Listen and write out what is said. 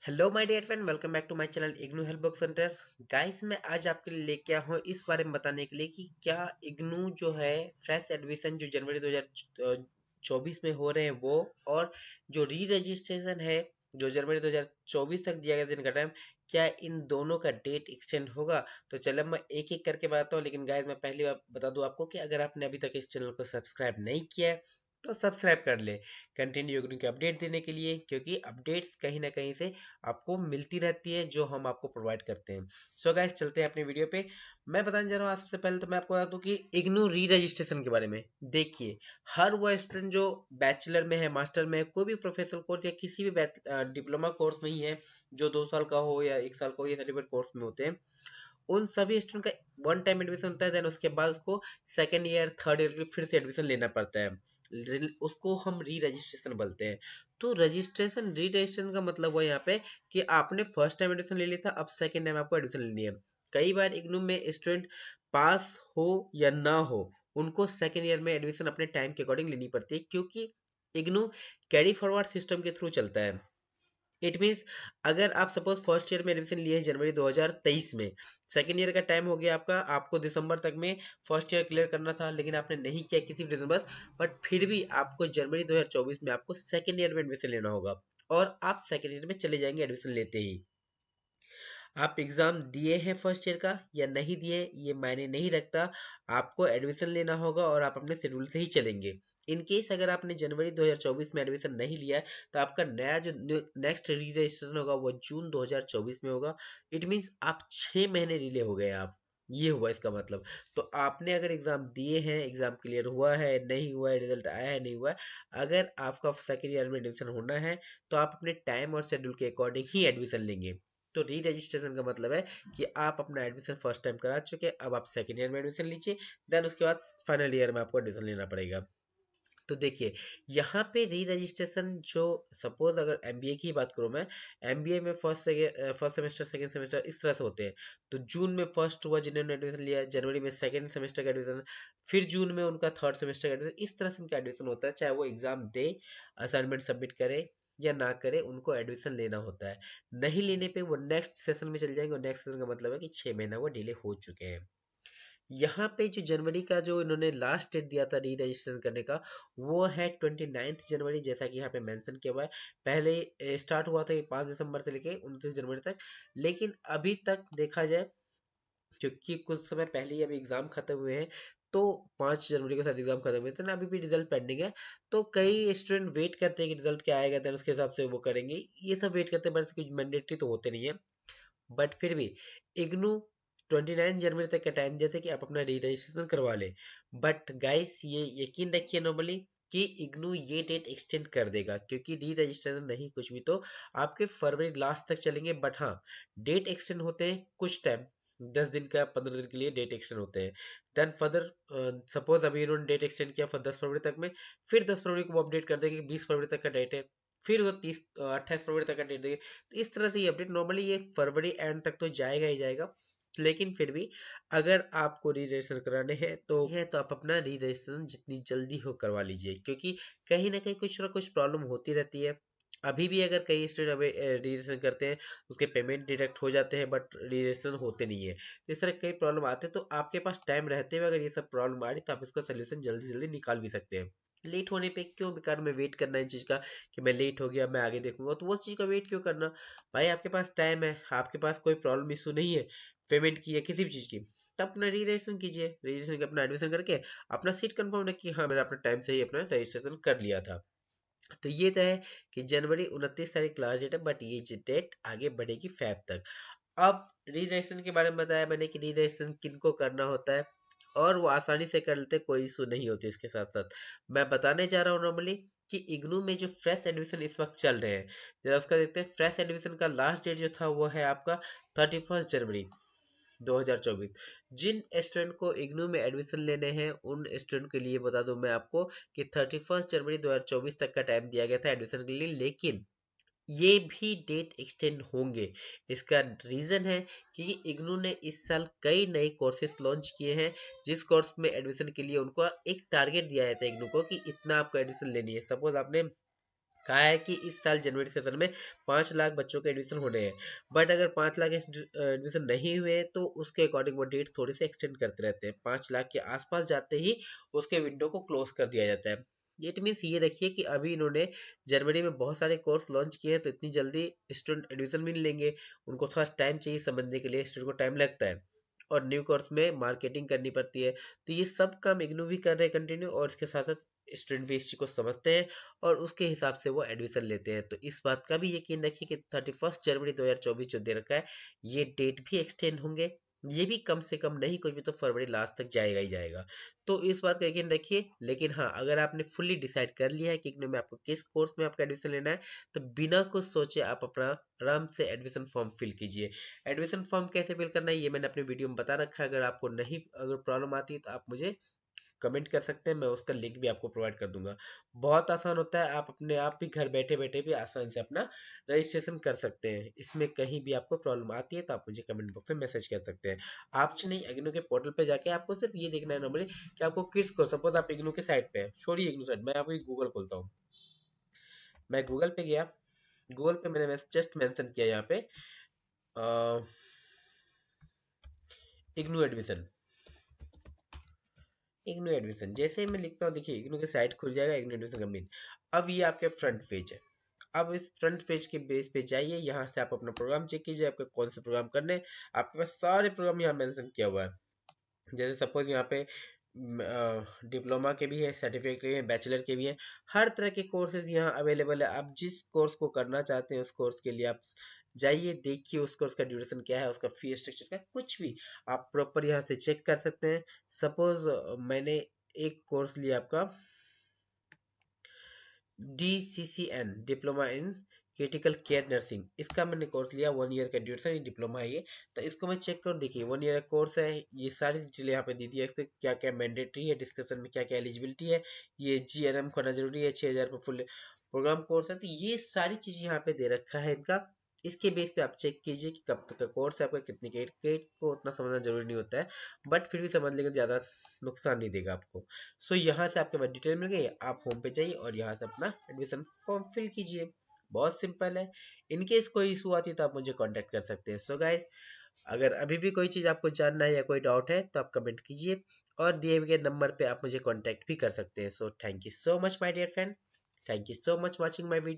Hello my dear friend, welcome back to my channel IGNOU help book centre. Guys, मैं आज आपके लिए लेके आया हूँ इस बारे में बताने के लिए कि क्या इग्नू जो है फ्रेश एडमिशन जो जनवरी 2024 में हो रहे हैं वो, और जो री रजिस्ट्रेशन है जो जनवरी 2024 तक दिया गया दिन का टाइम, क्या इन दोनों का डेट एक्सटेंड होगा। तो चलो मैं एक एक करके बताता हूँ, लेकिन गाइस मैं पहली बार बता दूं आपको कि अगर आपने अभी तक इस चैनल को सब्सक्राइब नहीं किया है तो सब्सक्राइब कर ले कंटिन्यू इग्नू के अपडेट देने के लिए, क्योंकि अपडेट्स कहीं ना कहीं से आपको मिलती रहती है जो हम आपको प्रोवाइड करते हैं। सो गाइस, चलते हैं अपनी वीडियो पे। मैं बताने जा रहा हूँ, सबसे पहले तो मैं आपको बता दूं कि इग्नू री रजिस्ट्रेशन के बारे में। देखिए, हर वो स्टूडेंट जो बैचलर में है, मास्टर में है, कोई भी प्रोफेशनल कोर्स या किसी भी डिप्लोमा कोर्स में ही है, जो 2 साल का हो या 1 साल का हो, ये सर्टिफिकेट कोर्स में होते हैं, उन सभी स्टूडेंट का वन टाइम एडमिशन होता है। देन उसके बाद उसको सेकेंड ईयर थर्ड ईयर की फिर से एडमिशन लेना पड़ता है। उसको हम री रजिस्ट्रेशन बोलते हैं। तो रजिस्ट्रेशन री रजिस्ट्रेशन का मतलब हुआ यहाँ पे कि आपने फर्स्ट टाइम एडमिशन ले लिया था, अब सेकेंड टाइम आपको एडमिशन लेनी है। कई बार इग्नू में स्टूडेंट पास हो या ना हो, उनको सेकेंड ईयर में एडमिशन अपने टाइम के अकॉर्डिंग लेनी पड़ती है, क्योंकि इग्नू कैरी फॉरवर्ड सिस्टम के थ्रू चलता है। इट मीन्स, अगर आप सपोज फर्स्ट ईयर में एडमिशन लिए हैं जनवरी 2023 में, सेकेंड ईयर का टाइम हो गया आपका, आपको दिसंबर तक में फर्स्ट ईयर क्लियर करना था, लेकिन आपने नहीं किया किसी भी रीजन बस, बट फिर भी आपको जनवरी 2024 में आपको सेकेंड ईयर में एडमिशन लेना होगा, और आप सेकेंड ईयर में चले जाएंगे एडमिशन लेते ही। आप एग्जाम दिए हैं फर्स्ट ईयर का या नहीं दिए, ये मायने नहीं रखता। आपको एडमिशन लेना होगा और आप अपने शेड्यूल से ही चलेंगे। इन केस अगर आपने जनवरी 2024 में एडमिशन नहीं लिया है, तो आपका नया जो नेक्स्ट री रजिस्ट्रेशन होगा वो जून 2024 में होगा। इट मीन्स आप 6 महीने डिले हो गए आप। ये हुआ इसका मतलब। तो आपने अगर एग्जाम दिए हैं, एग्जाम क्लियर हुआ है नहीं हुआ है, रिजल्ट आया है नहीं हुआ है, अगर आपका सेकेंड ईयर में एडमिशन होना है, तो आप अपने टाइम और शेड्यूल के अकॉर्डिंग ही एडमिशन लेंगे। तो री रजिस्ट्रेशन का मतलब है कि आप अपना एडमिशन फर्स्ट टाइम करा चुके हैं, अब आप सेकेंड ईयर में एडमिशन लीजिए। देन उसके बाद फाइनल ईयर में आपको एडमिशन लेना पड़ेगा। तो देखिए, यहाँ पे री रजिस्ट्रेशन जो, सपोज अगर एमबीए की बात करूँ मैं, एमबीए में फर्स्ट सेमेस्टर सेकंड सेमेस्टर इस तरह से होते हैं। तो जून में फर्स्ट हुआ जिन्होंने एडमिशन लिया, जनवरी में सेकंड सेमेस्टर का एडमिशन, फिर जून में उनका थर्ड सेमेस्टर का एडमिशन, इस तरह से उनका एडमिशन होता है। चाहे वो एग्जाम दे, असाइनमेंट सबमिट करे या ना करे, उनको एडमिशन लेना होता है। नहीं लेने पे वो नेक्स्ट सेशन में चल जाएंगे, और नेक्स्ट सेशन का मतलब है कि 6 महीना वो डिले हो चुके हैं। यहाँ पे जो जनवरी का जो इन्होंने लास्ट डेट दिया था री रजिस्ट्रेशन करने का, वो है 29 जनवरी, जैसा कि यहाँ पे मेंशन किया हुआ है। पहले स्टार्ट हुआ था ये 5 दिसंबर से लेके 29 जनवरी तक, लेकिन अभी तक देखा जाए, क्योंकि कुछ समय पहले ही अभी एग्जाम खत्म हुए हैं, तो 5 जनवरी के साथ एग्जाम खत्म हुए थे ना, अभी भी रिजल्ट पेंडिंग है। तो कई स्टूडेंट वेट करते हैं कि रिजल्ट क्या आएगा, देन उसके हिसाब से वो करेंगे। ये सब वेट करते हैं, बस कुछ मैंडेटरी तो होते नहीं है। बट फिर भी इग्नू 29 जनवरी तक का टाइम दिया था कि आप अपना री रजिस्ट्रेशन करवा लें। बट गाइस, ये यकीन रखिए नॉर्मली कि इग्नू ये डेट एक्सटेंड कर देगा, क्योंकि री रजिस्ट्रेशन नहीं कुछ भी तो आपके फरवरी लास्ट तक चलेंगे। बट हाँ, डेट एक्सटेंड होते हैं कुछ टाइम, 10 दिन का 15 दिन के लिए डेट एक्सटेंड होते हैं। देन फर्दर, सपोज अभी इन्होंने डेट एक्सटेंड किया 10 फरवरी तक में, फिर 10 फरवरी को वो अपडेट कर देंगे कि 20 फरवरी तक का डेट है, फिर वो 28 फरवरी तक का डेट देंगे। तो इस तरह से ये अपडेट नॉर्मली ये फरवरी एंड तक तो जाएगा ही जाएगा। लेकिन फिर भी अगर आपको री रजिस्टर कराने हैं तो आप अपना री रजिस्ट्रेशन जितनी जल्दी हो करवा लीजिए, क्योंकि कहीं ना कहीं कुछ ना कुछ प्रॉब्लम होती रहती है। अभी भी अगर कई स्टूडेंट अभी रजिस्ट्रेशन करते हैं, उसके पेमेंट डिडक्ट हो जाते हैं, बट रजिस्ट्रेशन होते नहीं है। तो इस तरह कई प्रॉब्लम आते हैं, तो आपके पास टाइम रहते हुए अगर ये सब प्रॉब्लम आ रही, तो आप इसका सोल्यूशन जल्दी से जल्दी निकाल भी सकते हैं। लेट होने पे क्यों बेकार में वेट करना है इस चीज़ का, कि मैं लेट हो गया मैं आगे देखूंगा, तो वो चीज़ का वेट क्यों करना। भाई, आपके पास टाइम है, आपके पास कोई प्रॉब्लम इशू नहीं है पेमेंट की या किसी भी चीज़ की, तब अपना री रजिस्ट्रेशन कीजिए। रजिस्ट्रेशन के अपना एडमिशन करके अपना सीट कंफर्म रखिए, हाँ मैंने अपना टाइम से ही अपना रजिस्ट्रेशन कर लिया था। तो ये तो है कि जनवरी 29 तारीख लास्ट डेट है, बट ये डेट आगे बढ़ेगी फेब तक। अब री रजिस्ट्रेशन के बारे में बताया मैंने कि री रजिस्ट्रेशन किनको करना होता है, और वो आसानी से कर लेते, कोई इशू नहीं होती। इसके साथ साथ मैं बताने जा रहा हूँ नॉर्मली कि इग्नू में जो फ्रेश एडमिशन इस वक्त चल रहे हैं, जरा उसका देखते हैं। फ्रेश एडमिशन का लास्ट डेट जो था वो है आपका 31 जनवरी 2024। जिन स्टूडेंट को इग्नू में एडमिशन लेने हैं, उन स्टूडेंट के लिए बता दूं मैं आपको कि 31 जनवरी 2024 तक का टाइम दिया गया था एडमिशन के लिए, लेकिन ये भी डेट एक्सटेंड होंगे। इसका रीजन है कि इग्नू ने इस साल कई नए कोर्सेज लॉन्च किए हैं, जिस कोर्स में एडमिशन के लिए उनको एक टारगेट दिया जाता है इग्नू को कि इतना आपको एडमिशन लेनी है। सपोज आपने कहा है कि इस साल जनवरी सेशन में 5 लाख बच्चों के एडमिशन होने हैं। बट अगर 5 लाख एडमिशन नहीं हुए तो उसके अकॉर्डिंग वो डेट थोड़ी सी एक्सटेंड करते रहते हैं। 5 लाख के आसपास जाते ही उसके विंडो को क्लोज कर दिया जाता है। इट मीन्स ये रखिए कि अभी इन्होंने जनवरी में बहुत सारे कोर्स लॉन्च किए हैं, तो इतनी जल्दी स्टूडेंट एडमिशन भी नहीं लेंगे। उनको थोड़ा टाइम चाहिए समझने के लिए, स्टूडेंट को टाइम लगता है और न्यू कोर्स में मार्केटिंग करनी पड़ती है। तो ये सब काम इग्नू भी कर रहे हैं कंटिन्यू, और इसके साथ साथ स्टूडेंट भी इस चीज को समझते हैं और उसके हिसाब से वो एडमिशन लेते हैं। तो इस बात का भी यकीन रखिए कि 31 जनवरी 2024 जो दे रखा है, ये डेट भी एक्सटेंड होंगे। ये भी कम से कम नहीं कुछ भी तो फरवरी लास्ट तक जाएगा ही जाएगा। तो इस बात का यकीन रखिए। लेकिन हाँ, अगर आपने फुल्ली डिसाइड कर लिया है कि इग्नू में आपको किस कोर्स में आपका एडमिशन लेना है, तो बिना कुछ सोचे आप अपना आराम से एडमिशन फॉर्म फिल कीजिए। एडमिशन फॉर्म कैसे फिल करना है ये मैंने अपने वीडियो में बता रखा है। अगर आपको नहीं, अगर प्रॉब्लम आती है तो आप मुझे कमेंट कर सकते हैं, मैं उसका लिंक भी आपको प्रोवाइड कर दूंगा। बहुत आसान होता है, आप अपने आप भी घर बैठे बैठे भी आसान से अपना रजिस्ट्रेशन कर सकते हैं। इसमें कहीं भी आपको प्रॉब्लम आती है तो आप मुझे कमेंट बॉक्स में मैसेज कर सकते हैं। आप कुछ नहीं, इग्नू के पोर्टल पे जाके आपको सिर्फ ये देखना है नॉर्मली कि आपको किस को, सपोज आप इग्नू के साइट पे है, छोड़िए इग्नू साइट, मैं आपको गूगल खोलता हूँ। मैं गूगल पे गया, गूगल पे मैंने जस्ट मेंशन किया यहाँ पे इग्नू एडमिशन। इग्नू एडमिशन जैसे ही मैं लिखता हूँ, देखिए इग्नू की साइट खुल जाएगा, इग्नू एडमिशन का मेन। अब ये आपके फ्रंट पेज है। अब इस फ्रंट पेज के बेस पे जाइए, यहाँ से आप अपना प्रोग्राम चेक कीजिए, आपको कौन से प्रोग्राम करने हैं। आपके पास सारे प्रोग्राम यहाँ मेंशन किया हुआ है। जैसे सपोज यहाँ पे डिप्लोमा के भी है, सर्टिफिकेट के भी है, बैचलर के भी है। हर तरह के कोर्सेज यहाँ अवेलेबल है। आप जिस कोर्स को करना चाहते हैं उस कोर्स के लिए आप जाइए, देखिए उस कोर्स का ड्यूरेशन क्या है, उसका फी स्ट्रक्चर क्या है, कुछ भी आप प्रॉपर यहाँ से चेक कर सकते हैं। सपोज मैंने एक कोर्स लिया आपका DCCN, diploma in critical care nursing. इसका मैंने कोर्स लिया, 1 ईयर का ड्यूरेशन डिप्लोमा है ये। तो इसको मैं चेक कर, देखिए 1 ईयर का कोर्स है, ये सारी डिटेल यहाँ पे दी दी है। इसको क्या क्या मैंडेटरी है, डिस्क्रिप्शन में क्या क्या एलिजिबिलिटी है, ये GRM करना जरूरी है, 6,000 रुपये फुल प्रोग्राम कोर्स है। तो ये सारी चीज यहाँ पे दे रखा है इनका। इसके बेस पे आप चेक कीजिए कि कब तक का कोर्स है आपका, कितनी क्रेडिट को उतना समझना जरूरी नहीं होता है, बट फिर भी समझ लेंगे तो ज्यादा नुकसान नहीं देगा आपको। सो यहाँ से आपके पास डिटेल मिल गई, आप होम पे जाइए और यहाँ से अपना एडमिशन फॉर्म फिल कीजिए। बहुत सिंपल है। इनकेस कोई इशू आती है तो आप मुझे कांटेक्ट कर सकते हैं। सो गाइस, अगर अभी भी कोई चीज़ आपको जानना है या कोई डाउट है तो आप कमेंट कीजिए, और दिए हुए नंबर पे आप मुझे कांटेक्ट भी कर सकते हैं। So thank you so much my dear friend, thank you so much watching my video.